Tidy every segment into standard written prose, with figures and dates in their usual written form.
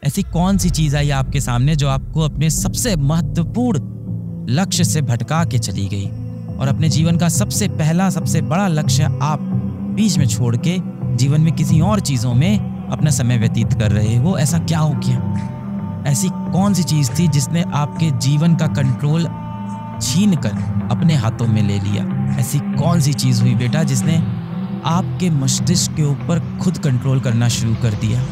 ऐसी कौन सी चीज आई आपके सामने जो आपको अपने सबसे महत्वपूर्ण लक्ष्य से भटका के चली गई और अपने जीवन का सबसे पहला सबसे बड़ा लक्ष्य आप बीच में छोड़ के जीवन में किसी और चीजों में अपना समय व्यतीत कर रहे हो? ऐसा क्या हो गया? ऐसी कौन सी चीज थी जिसने आपके जीवन का कंट्रोल छीन कर अपने हाथों में ले लिया? ऐसी कौन सी चीज हुई बेटा जिसने आपके मस्तिष्क के ऊपर खुद कंट्रोल करना शुरू कर दिया?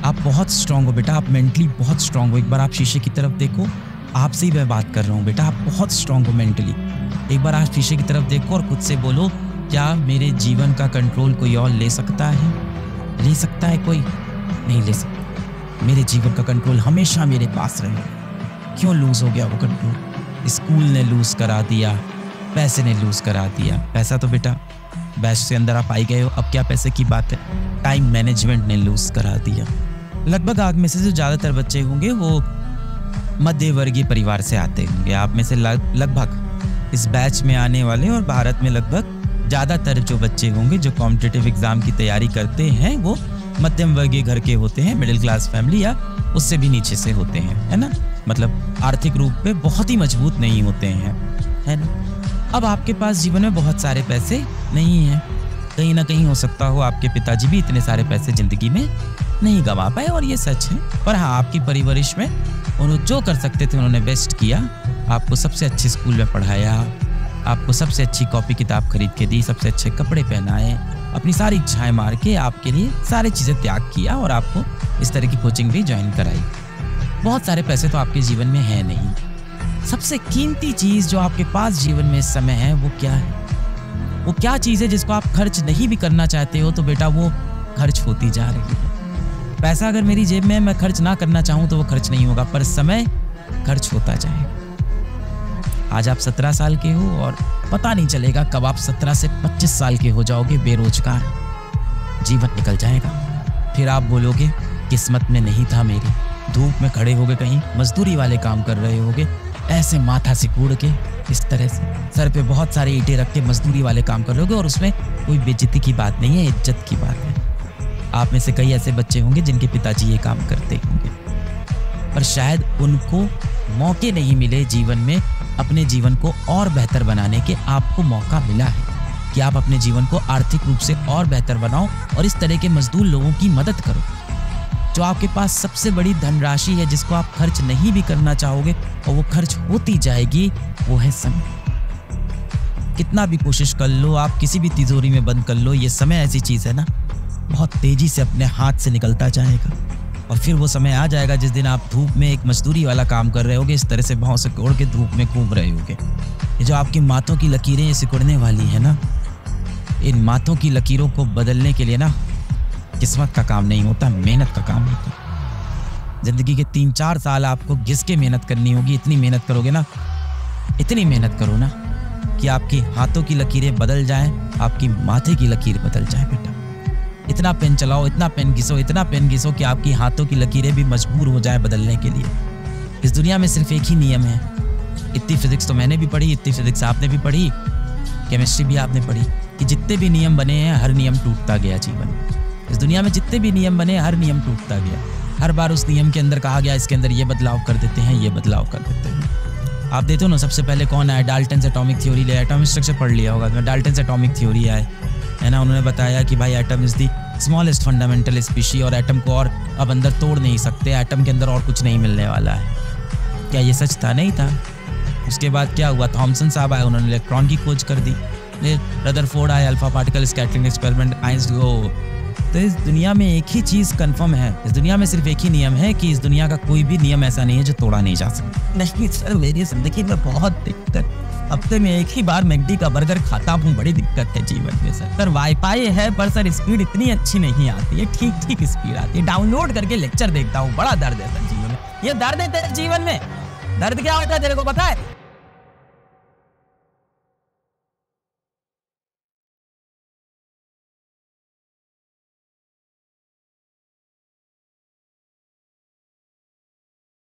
आप बहुत स्ट्रांग हो बेटा, आप मेंटली बहुत स्ट्रांग हो। एक बार आप शीशे की तरफ देखो, आपसे ही मैं बात कर रहा हूँ बेटा, आप बहुत स्ट्रांग हो मेंटली। एक बार आप शीशे की तरफ देखो और खुद से बोलो, क्या मेरे जीवन का कंट्रोल कोई और ले सकता है? ले सकता है कोई? नहीं ले सकता। मेरे जीवन का कंट्रोल हमेशा मेरे पास रहे। क्यों लूज हो गया वो कंट्रोल? स्कूल ने लूज करा दिया, पैसे ने लूज करा दिया। पैसा तो बेटा बैच से अंदर आप आई गए हो, अब क्या पैसे की बात है? टाइम मैनेजमेंट ने लूज करा दिया। लगभग आप में से जो ज़्यादातर बच्चे होंगे वो मध्य वर्गीय परिवार से आते होंगे। आप में से लगभग इस बैच में आने वाले और भारत में लगभग ज़्यादातर जो बच्चे होंगे जो कॉम्पिटिटिव एग्जाम की तैयारी करते हैं वो मध्यम वर्गीय घर के होते हैं, मिडिल क्लास फैमिली या उससे भी नीचे से होते हैं, है ना? मतलब आर्थिक रूप पे बहुत ही मजबूत नहीं होते हैं, है ना? अब आपके पास जीवन में बहुत सारे पैसे नहीं हैं। कहीं ना कहीं हो सकता हो आपके पिताजी भी इतने सारे पैसे जिंदगी में नहीं गंवा पाए और ये सच है। पर हाँ, आपकी परवरिश में उन्होंने जो कर सकते थे उन्होंने बेस्ट किया। आपको सबसे अच्छे स्कूल में पढ़ाया, आपको सबसे अच्छी कॉपी किताब खरीद के दी, सबसे अच्छे कपड़े पहनाए, अपनी सारी इच्छाएं मार के आपके लिए सारी चीज़ें त्याग किया और आपको इस तरह की कोचिंग भी ज्वाइन कराई। बहुत सारे पैसे तो आपके जीवन में है नहीं। सबसे कीमती चीज़ जो आपके पास जीवन में इस समय है वो क्या है? वो क्या चीज़ है जिसको आप खर्च नहीं भी करना चाहते हो तो बेटा वो खर्च होती जा रही है। पैसा अगर मेरी जेब में मैं खर्च ना करना चाहूँ तो वो खर्च नहीं होगा, पर समय खर्च होता जाएगा। आज आप 17 साल के हो और पता नहीं चलेगा कब आप 17 से 25 साल के हो जाओगे बेरोजगार। जीवन निकल जाएगा, फिर आप बोलोगे किस्मत में नहीं था मेरी। धूप में खड़े होगे, कहीं मजदूरी वाले काम कर रहे होगे, ऐसे माथा सिकुड़ के इस तरह से सर पे बहुत सारे ईंटें रख के मजदूरी वाले काम कर रहे होगे और उसमें कोई बेइज्जती की बात नहीं है, इज्जत की बात है। आप में से कई ऐसे बच्चे होंगे जिनके पिताजी ये काम करते होंगे, पर शायद उनको मौके नहीं मिले जीवन में अपने जीवन को और बेहतर बनाने के। आपको मौका मिला है कि आप अपने जीवन को आर्थिक रूप से और बेहतर बनाओ और इस तरह के मजदूर लोगों की मदद करो। जो आपके पास सबसे बड़ी धनराशि है जिसको आप खर्च नहीं भी करना चाहोगे और वो खर्च होती जाएगी, वो है समय। कितना भी कोशिश कर लो, आप किसी भी तिजोरी में बंद कर लो, ये समय ऐसी चीज़ है ना, बहुत तेजी से अपने हाथ से निकलता जाएगा। और फिर वो समय आ जाएगा जिस दिन आप धूप में एक मजदूरी वाला काम कर रहे होगे, इस तरह से भाव से कोड़ के धूप में घूम रहे होगे। ये जो आपकी माथों की लकीरें सिकुड़ने वाली है ना, इन माथों की लकीरों को बदलने के लिए ना किस्मत का काम नहीं होता, मेहनत का काम होता। जिंदगी के 3-4 साल आपको घिस के मेहनत करनी होगी। इतनी मेहनत करोगे ना, इतनी मेहनत करो ना कि आपकी हाथों की लकीरें बदल जाएं, आपकी माथे की लकीर बदल जाए बेटा। इतना पेन चलाओ, इतना पेन घिसो, इतना पेन घिसो कि आपकी हाथों की लकीरें भी मजबूर हो जाए बदलने के लिए। इस दुनिया में सिर्फ एक ही नियम है। इतनी फिजिक्स तो मैंने भी पढ़ी, इतनी फिजिक्स आपने भी पढ़ी, केमिस्ट्री भी आपने पढ़ी, कि जितने भी नियम बने हैं हर नियम टूटता गया जीवन में। इस दुनिया में जितने भी नियम बने हर नियम टूटता गया। हर बार उस नियम के अंदर कहा गया इसके अंदर ये बदलाव कर देते हैं, ये बदलाव कर देते हैं। आप देखते हो ना, सबसे पहले कौन आया? डाल्टन से एटॉमिक थ्योरी ले, एटॉमिक स्ट्रक्चर पढ़ लिया होगा, डाल्टन से एटॉमिक थ्योरी आए, है ना। उन्होंने बताया कि भाई atom is the smallest fundamental species और एटम को और अब अंदर तोड़ नहीं सकते, एटम के अंदर और कुछ नहीं मिलने वाला है। क्या ये सच था? नहीं था। उसके बाद क्या हुआ? थॉमसन साहब आए, उन्होंने इलेक्ट्रॉन की खोज कर दी। रदरफोर्ड आए, alpha particle scattering experiment, Einstein. तो इस दुनिया में एक ही चीज़ कंफर्म है, इस दुनिया में सिर्फ एक ही नियम है कि इस दुनिया का कोई भी नियम ऐसा नहीं है जो तोड़ा नहीं जा सकता। नहीं सर, मेरी जिंदगी में बहुत दिक्कत, हफ्ते में एक ही बार मैकडी का बर्गर खाता हूँ, बड़ी दिक्कत है जीवन में सर। वाईफाई है पर सर स्पीड इतनी अच्छी नहीं आती है, ठीक ठीक स्पीड आती है। डाउनलोड करके लेक्चर देखता हूँ, बड़ा दर्द है सर जीवन में। ये दर्द है तेरे जीवन में? दर्द क्या होता है तेरे को पता है?